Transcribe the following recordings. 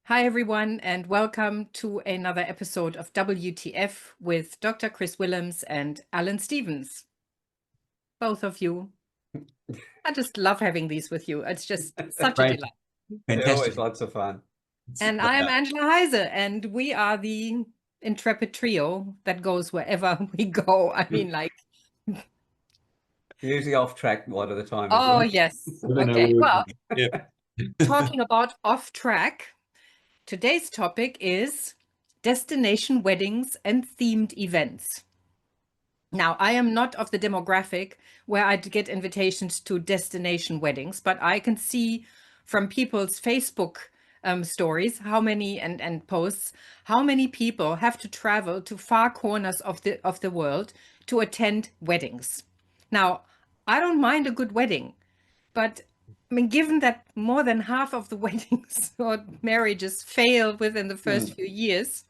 Hi, everyone, and welcome to another episode of WTF with Dr. Chris Willems and Alan Stevens. Both of you. I just love having these with you. It's just such a Great. delight. Fantastic. Always lots of fun. And I am Angela Heise, and we are the intrepid trio that goes wherever we go. I mean, like, Usually off track a lot of the time. oh, yes. Okay, well, Yeah. talking about off track, today's topic is destination weddings and themed events. Now, I am not of the demographic where I'd get invitations to destination weddings, but I can see from people's Facebook stories how many and posts how many people have to travel to far corners of the world to attend weddings. Now, I don't mind a good wedding, but I mean, given that more than half of the weddings or marriages fail within the first few years,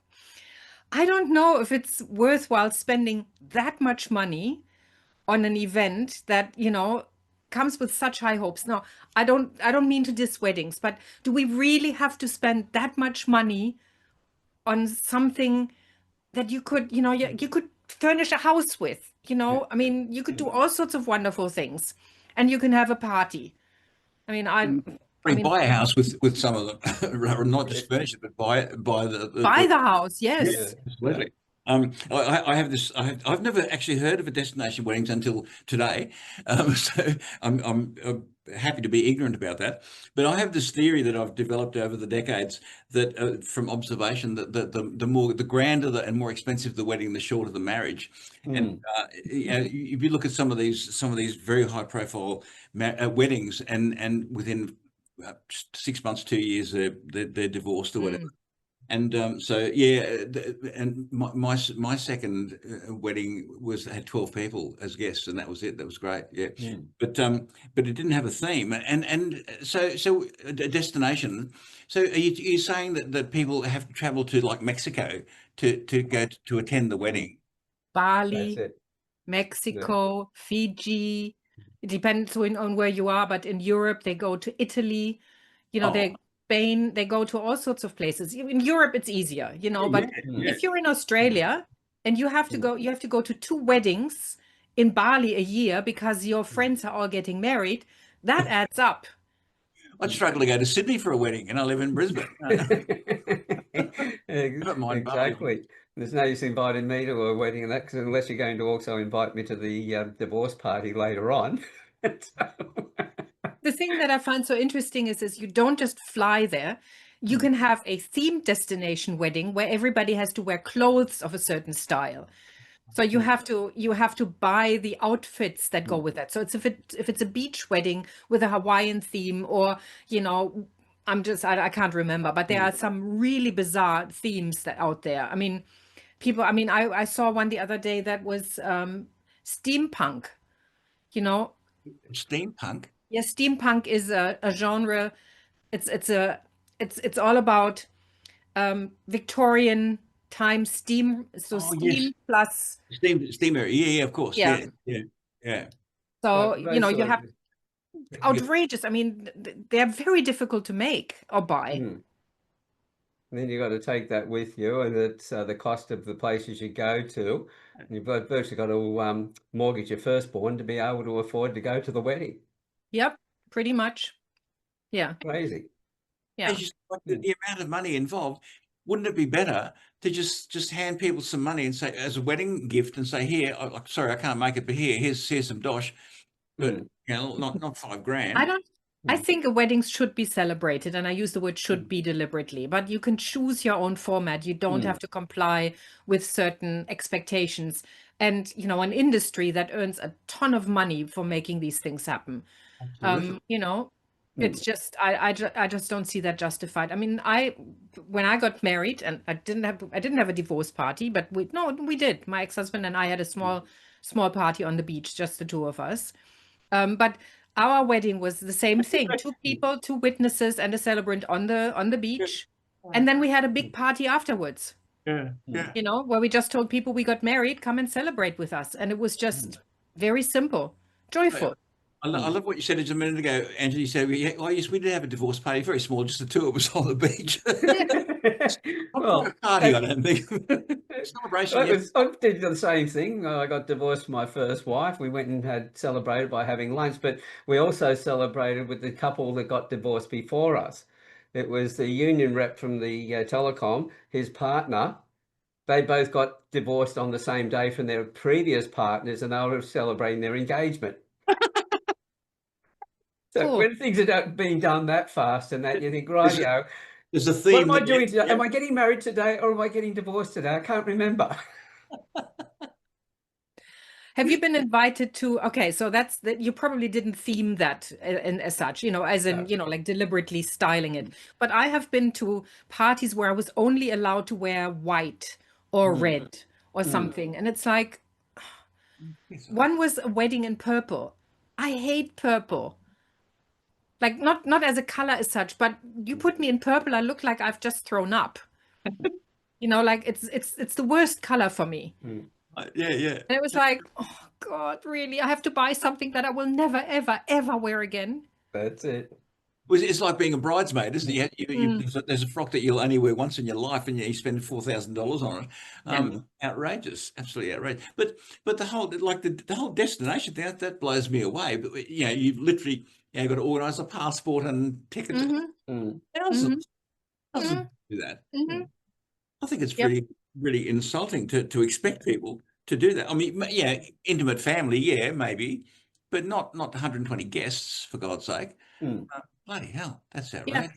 I don't know if it's worthwhile spending that much money on an event that, comes with such high hopes. No, I don't mean to diss weddings, but do we really have to spend that much money on something that you could, you could furnish a house with, I mean, you could do all sorts of wonderful things and you can have a party. I mean, Buy a house with some of them, not just furnish it, but buy buy the house, yes. Yeah, absolutely. I have this. I've never actually heard of a destination weddings until today, so I'm happy to be ignorant about that. But I have this theory that I've developed over the decades that, from observation, that the grander and more expensive the wedding, the shorter the marriage. And if you look at some of these very high profile weddings, and within 6 months, 2 years, they're divorced or whatever. And so and my second wedding had 12 people as guests, and that was it. That was great. Yeah. But it didn't have a theme, and so a destination. So are you saying that people have to travel to like Mexico to go to attend the wedding? Bali, Mexico, Fiji. It depends on where you are, but in Europe they go to Italy. They Spain, they go to all sorts of places. In Europe, it's easier, but if you're in Australia and you have to go to 2 weddings in Bali a year because your friends are all getting married, that adds up. I'd struggle to go to Sydney for a wedding, and I live in Brisbane. Exactly. There's no use inviting me to a wedding and that, unless you're going to also invite me to the divorce party later on. The thing that I find so interesting is you don't just fly there. You can have a themed destination wedding where everybody has to wear clothes of a certain style. So you have to buy the outfits that go with that. So if it's a beach wedding with a Hawaiian theme, or I can't remember, but there are some really bizarre themes that out there. I mean, I saw one the other day that was steampunk. Steampunk. Yes, steampunk is a genre. It's all about Victorian time steam. So steam plus steam era. Yeah, of course. Yeah. So you have outrageous. I mean, they're very difficult to make or buy. And then you've got to take that with you, and it's the cost of the places you go to. You've virtually got to mortgage your firstborn to be able to afford to go to the wedding. Yep, pretty much. Yeah. Crazy. Yeah. Just the amount of money involved. Wouldn't it be better to just hand people some money and say, as a wedding gift, and say, here, sorry, I can't make it, but here's some dosh, but not $5,000. I think a wedding should be celebrated, and I use the word should be deliberately, but you can choose your own format. You don't have to comply with certain expectations. And, an industry that earns a ton of money for making these things happen. It's just, I just don't see that justified. I mean, when I got married, and I didn't have a divorce party, but we did. My ex-husband and I had a small party on the beach, just the two of us. But our wedding was the same thing: 2 people, 2 witnesses, and a celebrant on the beach, and then we had a big party afterwards. Where we just told people we got married, come and celebrate with us, and it was just very simple, joyful. I love what you said just a minute ago, Angela. You said, oh, yes, we did have a divorce party, very small, just the two of us on the beach. Not quite a party, I don't think. Celebration, yes. I did the same thing. I got divorced from my first wife. We went and had celebrated by having lunch, but we also celebrated with the couple that got divorced before us. It was the union rep from the telecom, his partner. They both got divorced on the same day from their previous partners, and they were celebrating their engagement. So Cool. when things are being done that fast and that, you think, right, there's a what theme. am I doing today? Am I getting married today or am I getting divorced today? I can't remember. Have you been invited to, okay, so that's that you probably didn't theme that as such, as in, No. like deliberately styling it. But I have been to parties where I was only allowed to wear white or red or something. And it's like, one was a wedding in purple. I hate purple. Like not as a color as such, but you put me in purple, I look like I've just thrown up. Like it's the worst color for me. Yeah. And it was like, oh God, really? I have to buy something that I will never, ever, ever wear again. That's it. It's like being a bridesmaid, isn't it? There's a frock that you'll only wear once in your life, and you spend $4,000 on it. Outrageous, absolutely outrageous. But the whole the whole destination thing that blows me away. But you've literally got to organise a passport and tickets. Thousands to do that. I think it's really, really insulting to expect people to do that. I mean, intimate family, maybe, but not 120 guests, for God's sake. Bloody hell, that's outrageous.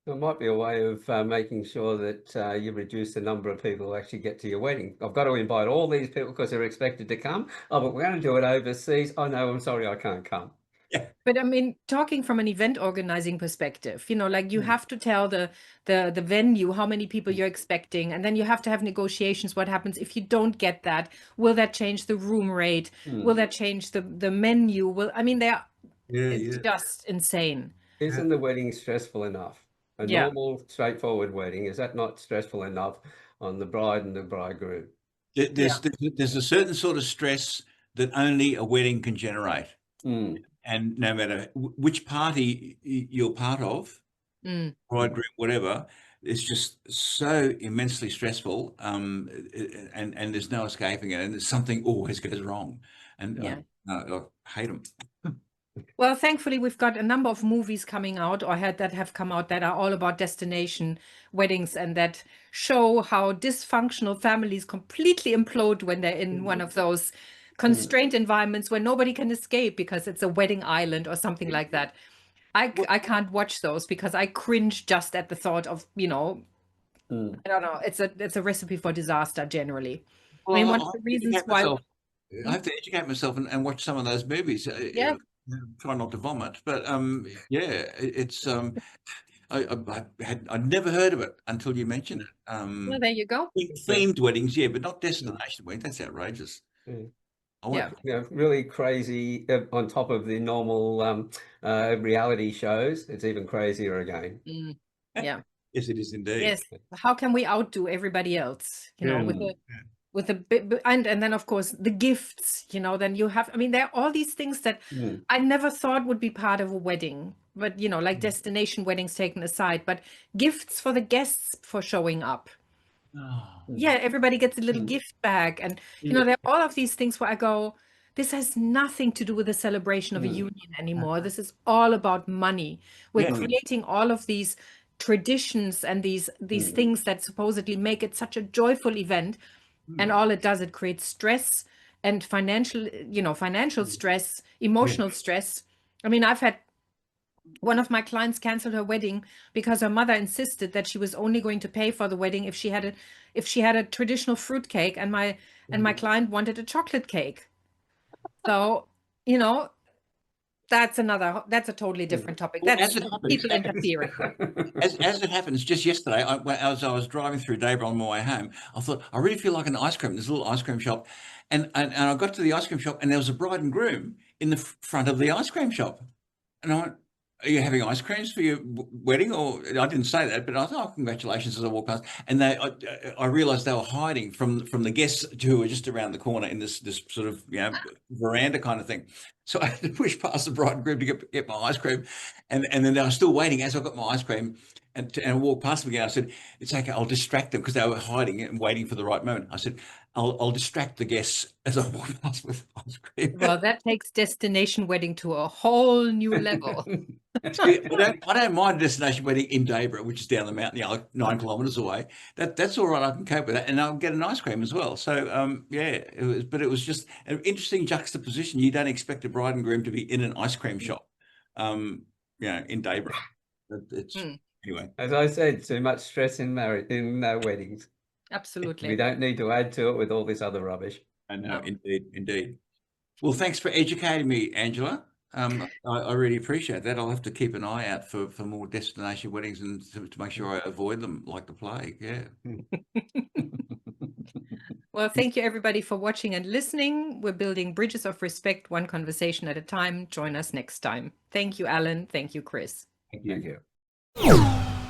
There might be a way of making sure that you reduce the number of people who actually get to your wedding. I've got to invite all these people because they're expected to come. Oh, but we're going to do it overseas. Oh, no, I'm sorry, I can't come. Yeah. But I mean, talking from an event organizing perspective, like you have to tell the venue how many people you're expecting, and then you have to have negotiations. What happens if you don't get that? Will that change the room rate? Will that change the menu? It's just insane. Isn't the wedding stressful enough? A normal, straightforward wedding, is that not stressful enough on the bride and the bridegroom? There's a certain sort of stress that only a wedding can generate. And no matter which party you're part of, bridegroom, whatever, it's just so immensely stressful, and there's no escaping it, and something always goes wrong. And I hate them. Well, thankfully, we've got a number of movies coming out or that have come out that are all about destination weddings and that show how dysfunctional families completely implode when they're in one of those constrained environments where nobody can escape because it's a wedding island or something like that. I can't watch those because I cringe just at the thought of, I don't know, it's a recipe for disaster generally. Well, I mean, one of the reasons why I have to educate myself and watch some of those movies. Try not to vomit, but it's I'd never heard of it until you mentioned it. Well, there you go. Themed weddings, but not destination weddings. That's outrageous. Really crazy on top of the normal reality shows. It's even crazier again. Yeah. Yes, it is indeed. Yes. How can we outdo everybody else? With the bit, and then of course the gifts. Then you have. I mean, there are all these things that I never thought would be part of a wedding. But like destination weddings taken aside, but gifts for the guests for showing up. Everybody gets a little gift bag, and there are all of these things where I go, this has nothing to do with the celebration of a union anymore. This is all about money. We're creating all of these traditions and these things that supposedly make it such a joyful event, and all it does, it creates stress and financial stress, emotional stress. I mean, I've had one of my clients canceled her wedding because her mother insisted that she was only going to pay for the wedding if she had a traditional fruit cake, and my client wanted a chocolate cake. So, that's a totally different topic. That's people interfering. As it happens, just yesterday, as I was driving through Dayra on my way home, I thought, I really feel like an ice cream. There's a little ice cream shop. And I got to the ice cream shop, and there was a bride and groom in the front of the ice cream shop. And I went, are you having ice creams for your wedding? Or I didn't say that, but I thought, oh, congratulations, as I walked past. And I realized they were hiding from the guests who were just around the corner in this sort of veranda kind of thing. So I had to push past the bride and groom to get my ice cream. And then I was still waiting as I got my ice cream and I walked past them again. I said, it's okay, I'll distract them because they were hiding and waiting for the right moment. I said, I'll distract the guests as I walk past with ice cream. Well, that takes destination wedding to a whole new level. See, I don't mind a destination wedding in Dayborough, which is down the mountain, like 9 kilometres away. That's all right. I can cope with that, and I'll get an ice cream as well. So yeah, it was just an interesting juxtaposition. You don't expect a bride and groom to be in an ice cream shop, in Dayborough. It's anyway. As I said, too much stress in weddings. Absolutely. We don't need to add to it with all this other rubbish. I know, indeed. Well, thanks for educating me, Angela. I really appreciate that. I'll have to keep an eye out for more destination weddings and to make sure I avoid them like the plague. Yeah. Well, thank you everybody for watching and listening. We're building bridges of respect, one conversation at a time. Join us next time. Thank you, Alan. Thank you, Chris. Thank you. Thank you.